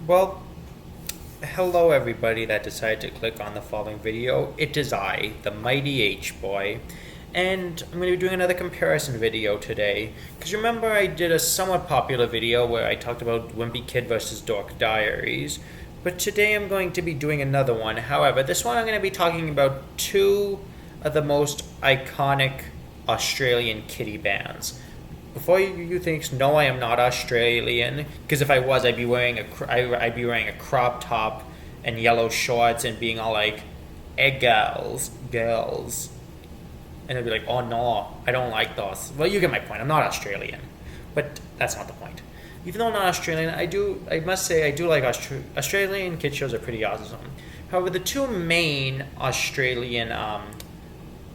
Well, hello everybody that decided to click on the following video. It is I, the Mighty H-Boy, and I'm going to be doing another comparison video today. Because remember I did a somewhat popular video where I talked about Wimpy Kid versus Dork Diaries, but today I'm going to be doing another one. However, this one I'm going to be talking about two of the most iconic Australian kiddie bands. Before you think, no, I am not Australian. Because if I was, I'd be wearing a crop top and yellow shorts and being all like, girls," and I'd be like, "Oh no, I don't like those." Well, you get my point. I'm not Australian, but that's not the point. Even though I'm not Australian, I must say, I do like Australian kid shows are pretty awesome. However, the two main Australian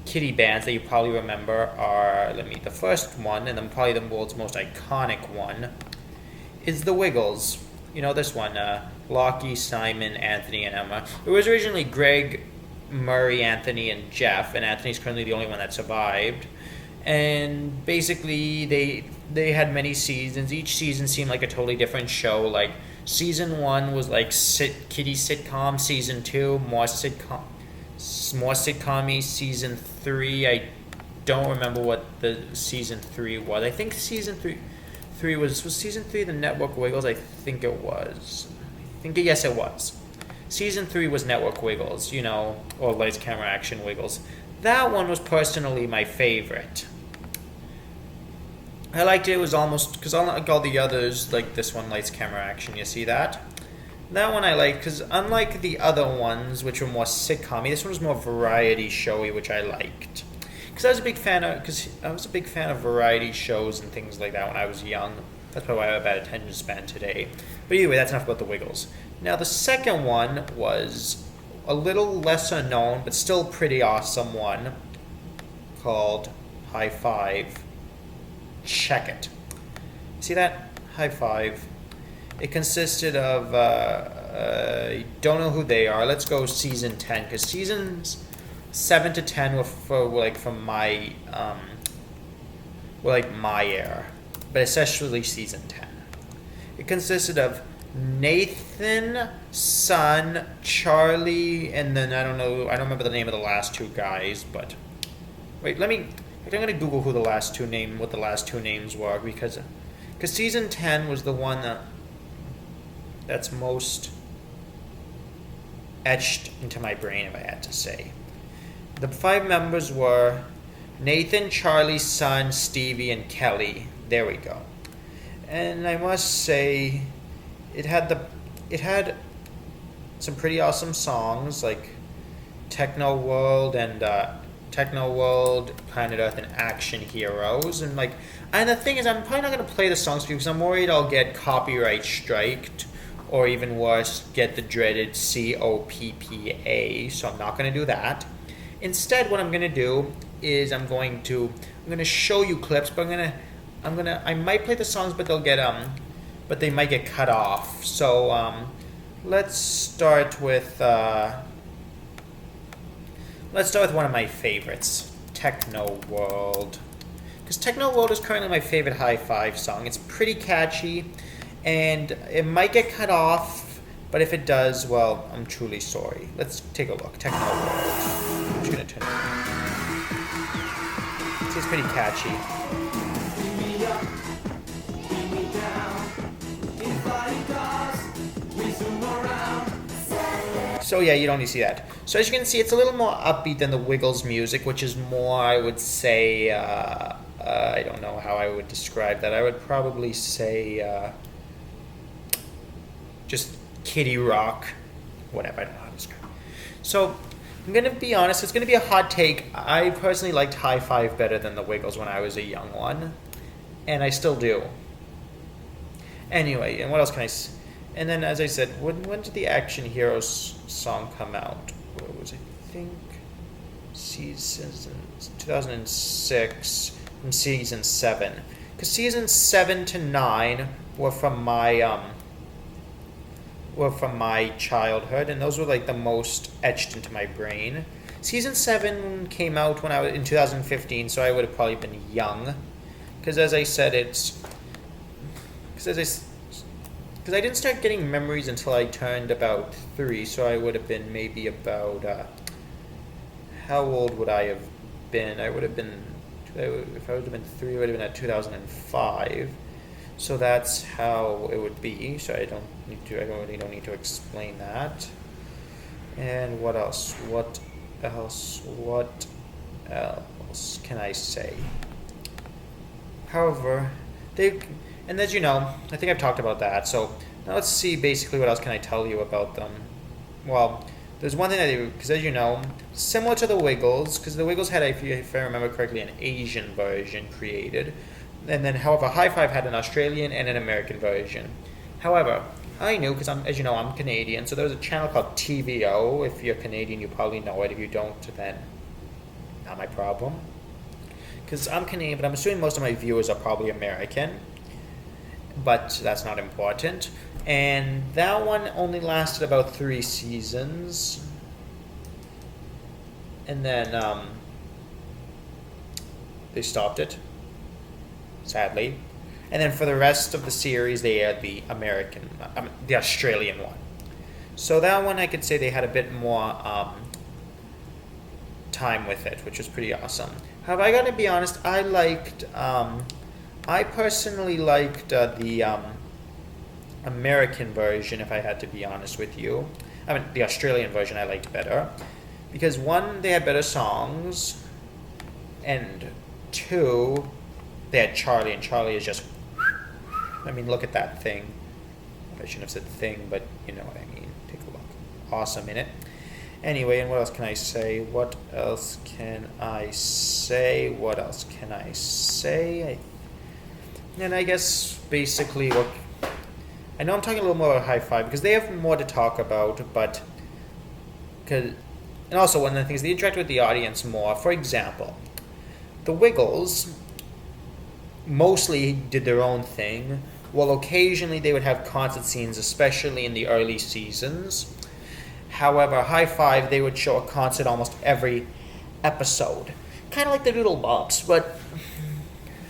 kiddie bands that you probably remember are, the first one, and then probably the world's most iconic one, is the Wiggles. You know this one, Lockie, Simon, Anthony, and Emma. It was originally Greg, Murray, Anthony, and Jeff, and Anthony's currently the only one that survived. And basically, they had many seasons. Each season seemed like a totally different show. Like, season 1 was like kiddie sitcom. Season 2, more sitcom-y. Season 3, I don't remember what the season 3 was. I think season 3 was season 3 the Network Wiggles? I think it was. Yes, it was. Season 3 was Network Wiggles, or Lights, Camera, Action Wiggles. That one was personally my favorite. I liked it. It was almost, because unlike all the others, like this one, Lights, Camera, Action, you see that? That one I liked, because unlike the other ones, which were more sitcom-y, this one was more variety showy, which I liked. Because I was a big fan of variety shows and things like that when I was young. That's probably why I have a bad attention span today. But anyway, that's enough about the Wiggles. Now, the second one was a little lesser known, but still pretty awesome one, called Hi-5. Check it. See that? Hi-5. It consisted of, don't know who they are. Let's go season 10, because seasons 7 to 10 were from my, my era, but especially season 10. It consisted of Nathan, Son, Charlie, and then I don't remember the name of the last two guys, but wait, I'm gonna Google what the last two names were, because season 10 was the one that's most etched into my brain, if I had to say. The 5 members were Nathan, Charlie, Son, Stevie, and Kelly. There we go. And I must say, it had some pretty awesome songs like Techno World, Planet Earth, and Action Heroes, and the thing is, I'm probably not gonna play the songs for you because I'm worried I'll get copyright striked, or even worse, get the dreaded COPPA. So I'm not gonna do that. Instead, what I'm gonna do is I'm gonna show you clips, but I might play the songs, but they might get cut off. So let's start with one of my favorites, Techno World. Because Techno World is currently my favorite Hi-5 song. It's pretty catchy, and it might get cut off, but if it does, well, I'm truly sorry. Let's take a look. Techno World. I'm just gonna turn it. See, it's pretty catchy. So yeah, you don't need to see that. So as you can see, it's a little more upbeat than the Wiggles music, which is more, I would say, I don't know how I would describe that. I would probably say just kiddie rock, whatever, I don't know how to describe it. So I'm going to be honest, it's going to be a hot take. I personally liked Hi-5 better than the Wiggles when I was a young one, and I still do. Anyway, and what else can I say? And then, as I said, when did the Action Heroes song come out? What was it? I think season 2006 from season 7. Because season 7 to 9 were from my childhood, and those were the most etched into my brain. Season 7 came out when I was in 2015, so I would have probably been young. Because as I said, because I didn't start getting memories until I turned about 3, so I would have been maybe about, how old would I have been? I would have been, if I would have been 3, I would have been at 2005. So that's how it would be. So I really don't need to explain that. And what else? What else can I say? However, and as you know, I think I've talked about that. So now let's see basically what else can I tell you about them. Well, there's one thing I do, because as you know, similar to the Wiggles, because the Wiggles had, if I remember correctly, an Asian version created. And then, however, Hi-5 had an Australian and an American version. However, I knew, because as you know, I'm Canadian, so there was a channel called TVO. If you're Canadian, you probably know it. If you don't, then not my problem. Because I'm Canadian, but I'm assuming most of my viewers are probably American. But that's not important. And that one only lasted about 3 seasons. And then they stopped it, sadly. And then for the rest of the series, they had the Australian one. So that one, I could say they had a bit more time with it, which was pretty awesome. However, I gotta be honest, I personally liked the American version, if I had to be honest with you. I mean, the Australian version I liked better. Because 1, they had better songs, and 2, they had Charlie, and Charlie is just, I mean, look at that thing. I shouldn't have said thing, but you know what I mean. Take a look. Awesome in it. Anyway, and what else can I say? And I guess basically I know I'm talking a little more about Hi-5 because they have more to talk about, and also one of the things, they interact with the audience more. For example, the Wiggles mostly did their own thing, while occasionally they would have concert scenes, especially in the early seasons. However, Hi-5, they would show a concert almost every episode, kind of like the Doodle Bumps,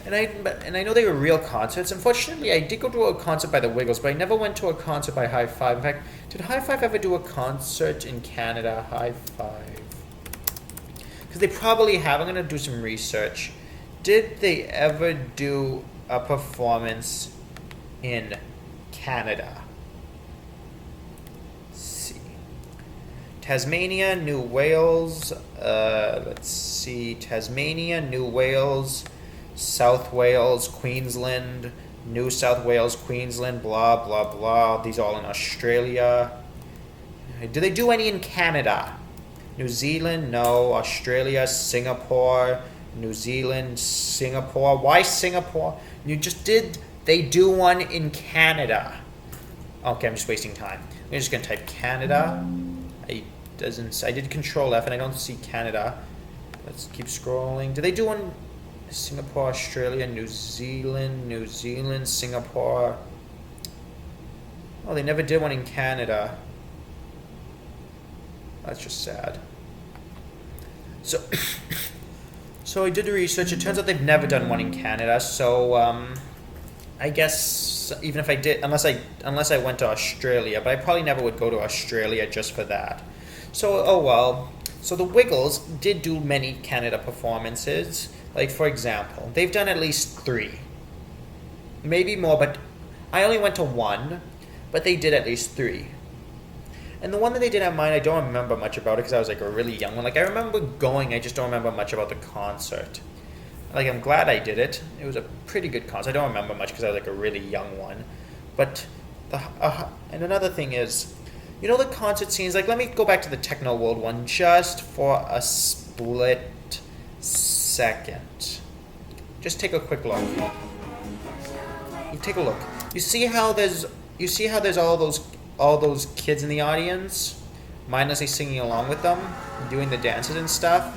and I know they were real concerts. Unfortunately, I did go to a concert by the Wiggles, but I never went to a concert by Hi-5. In fact, did Hi-5 ever do a concert in Canada? Hi-5. Because they probably have. I'm going to do some research. Did they ever do a performance in Canada? Let's see. Tasmania, New Wales. Tasmania, New Wales, South Wales, Queensland, New South Wales, Queensland, blah, blah, blah. These all in Australia. Do they do any in Canada? New Zealand, no. Australia, Singapore, New Zealand, Singapore. Why Singapore? They do one in Canada. Okay, I'm just wasting time. I'm just going to type Canada. I did Control F and I don't see Canada. Let's keep scrolling. Do they do one? Singapore, Australia, New Zealand, Singapore. Oh, they never did one in Canada. That's just sad. So I did the research. It turns out they've never done one in Canada. So I guess even if I did, unless I went to Australia, but I probably never would go to Australia just for that. So oh well. So the Wiggles did do many Canada performances. Like, for example, they've done at least 3. Maybe more, but I only went to 1, but they did at least 3. And the one that they did at mine, I don't remember much about it because I was like a really young one. Like, I remember going, I just don't remember much about the concert. Like, I'm glad I did it. It was a pretty good concert. I don't remember much because I was like a really young one. But, and another thing is, you know the concert scenes, like let me go back to the Techno World one just for a split second. Just take a quick look. You take a look. You see how there's all those kids in the audience, mindlessly singing along with them, doing the dances and stuff.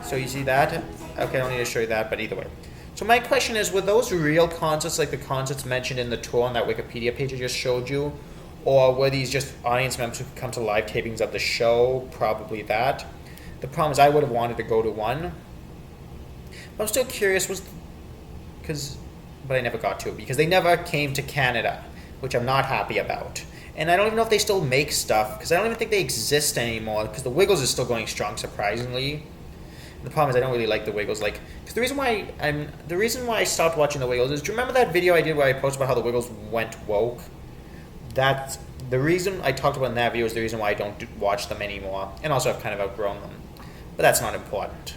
So you see that? Okay, I don't need to show you that, but either way. So my question is, were those real concerts like the concerts mentioned in the tour on that Wikipedia page I just showed you? Or were these just audience members who could come to live tapings of the show? Probably that. The problem is I would have wanted to go to one. But I'm still curious, but I never got to because they never came to Canada. which I'm not happy about. And I don't even know if they still make stuff, because I don't even think they exist anymore, because the Wiggles is still going strong, surprisingly. The problem is I don't really like the Wiggles. Like, because the reason why I stopped watching the Wiggles is, do you remember that video I did where I posted about how the Wiggles went woke? That's the reason I talked about in that video is the reason why I don't watch them anymore, and also I've kind of outgrown them. But that's not important.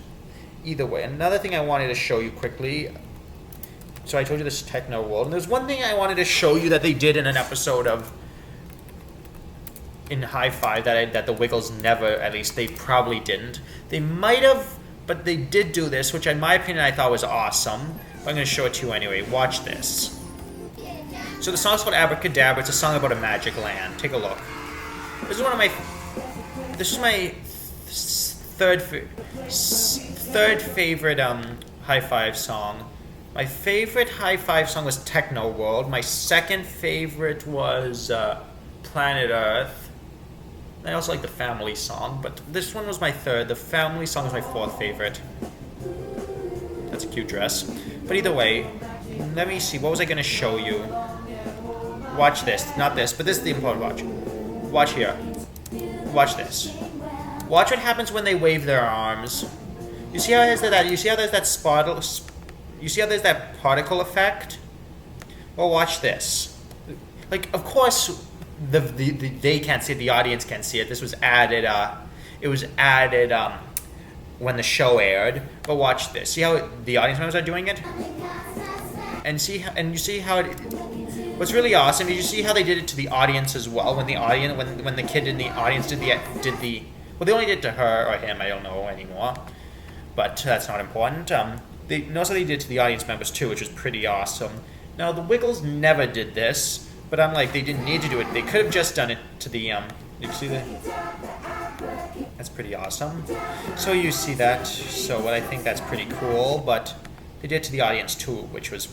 Either way, another thing I wanted to show you quickly. So I told you this techno world, and there's one thing I wanted to show you that they did in an episode of in Hi-5 that the Wiggles never, at least they probably didn't. They might have, but they did do this, which in my opinion I thought was awesome. But I'm going to show it to you anyway. Watch this. So the song's called Abracadabra. It's a song about a magic land. Take a look. This is my third favorite Hi-5 song. My favorite Hi-5 song was Techno World. My second favorite was Planet Earth. I also like the Family song, but this one was my third. The Family song is my fourth favorite. That's a cute dress. But either way, let me see. What was I going to show you? Watch this. Not this, but this is the important watch. Watch here. Watch this. Watch what happens when they wave their arms. You see how there's that? You see how there's that You see how there's that particle effect? Well, watch this. Like, of course, they can't see it. The audience can see it. This was added. It was added when the show aired. But watch this. See how the audience members are doing it? And you see how it. What's really awesome is you see how they did it to the audience as well. When the kid in the audience did the. Well, they only did it to her or him. I don't know anymore. But that's not important. They notice how they did it to the audience members too, which was pretty awesome. Now the Wiggles never did this, but I'm like, they didn't need to do it. They could have just done it to the you see that? That's pretty awesome. So you see that. So what I think that's pretty cool, but they did it to the audience too, which was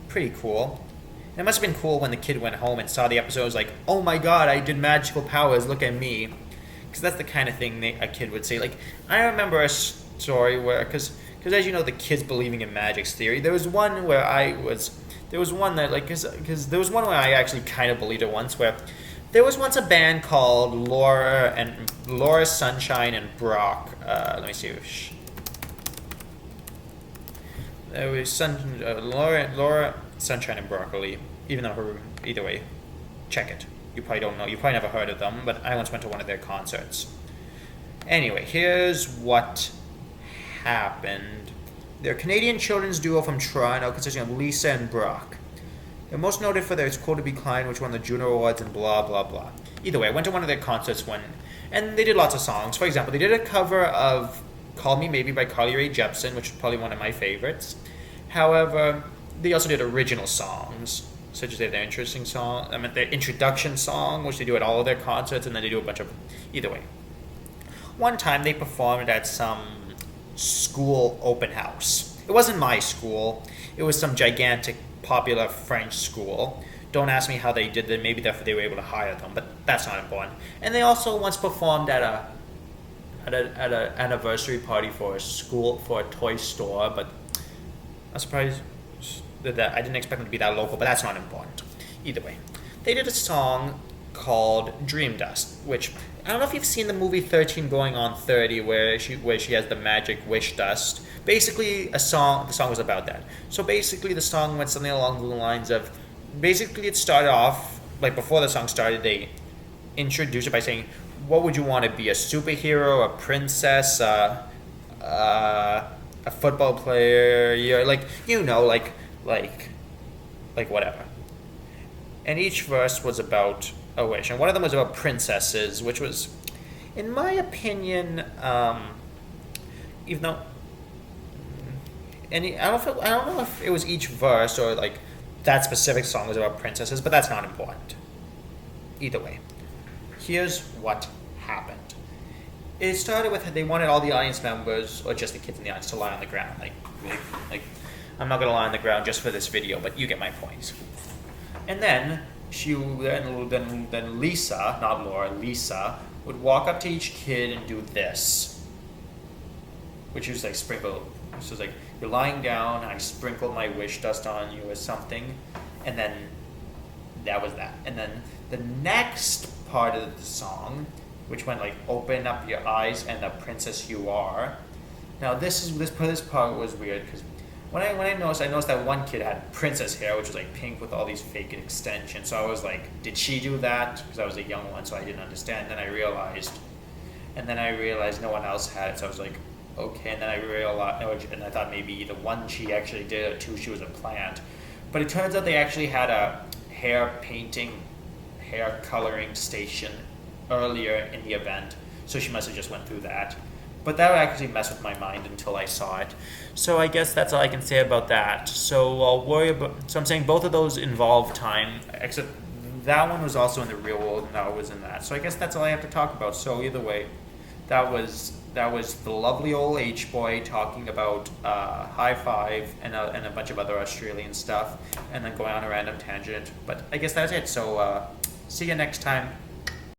pretty cool. And it must have been cool when the kid went home and saw the episode. It was like, oh my god, I did magical powers. Look at me. Because that's the kind of thing a kid would say. Like, I remember a story where, because as you know, the kids believing in magic's theory. There was one where I actually kind of believed it once. Where there was once a band called Laura, Sunshine, and Brock. Let me see. There was Laura, Sunshine, and Broccoli. Even though either way, check it. You probably don't know. You probably never heard of them, but I once went to one of their concerts. Anyway, here's what happened. They're a Canadian children's duo from Toronto consisting of Lisa and Brock. They're most noted for their It's Cool to Be Kind, which won the Juno Awards and blah, blah, blah. Either way, I went to one of their concerts and they did lots of songs. For example, they did a cover of Call Me Maybe by Carly Rae Jepsen, which is probably one of my favorites. However, they also did original songs, such as their introduction song, which they do at all of their concerts, and then they do a bunch of. Either way, one time they performed at some school open house. It wasn't my school. It was some gigantic, popular French school. Don't ask me how they did that. Maybe they were able to hire them, but that's not important. And they also once performed at an anniversary party for a toy store, but I'm surprised that I didn't expect them to be that local, but that's not important. Either way, they did a song called Dream Dust, which I don't know if you've seen the movie 13 Going on 30, where she has the magic wish dust. Basically, the song was about that. So basically, the song went something along the lines of, basically it started off, like before the song started, they introduced it by saying, what would you want to be, a superhero, a princess, a football player, like whatever. And each verse was about a wish, and one of them was about princesses, which was, in my opinion, even though, and I don't know if it was each verse or like that specific song was about princesses, but that's not important. Either way, here's what happened. It started with they wanted all the audience members, or just the kids in the audience, to lie on the ground. Like I'm not gonna lie on the ground just for this video, but you get my point. And then then Lisa, not Laura, Lisa would walk up to each kid and do this, which was like sprinkle. So it's like, you're lying down, I sprinkle my wish dust on you or something, and then that was that. And then the next part of the song, which went like "Open up your eyes and the princess you are." Now this part was weird because when I noticed that one kid had princess hair, which was like pink with all these fake extensions. So I was like, did she do that? Because I was a young one, so I didn't understand. And then I realized no one else had it. So I was like, okay. And then I realized, and I thought maybe either one she actually did or two she was a plant. But it turns out they actually had a hair coloring station earlier in the event. So she must have just went through that. But that would actually mess with my mind until I saw it. So I guess that's all I can say about that. So I'm saying both of those involve time, except that one was also in the real world and that was in that. So I guess that's all I have to talk about. So either way, that was the lovely old H-boy talking about Hi-5 and a bunch of other Australian stuff, and then going on a random tangent. But I guess that's it. So see you next time.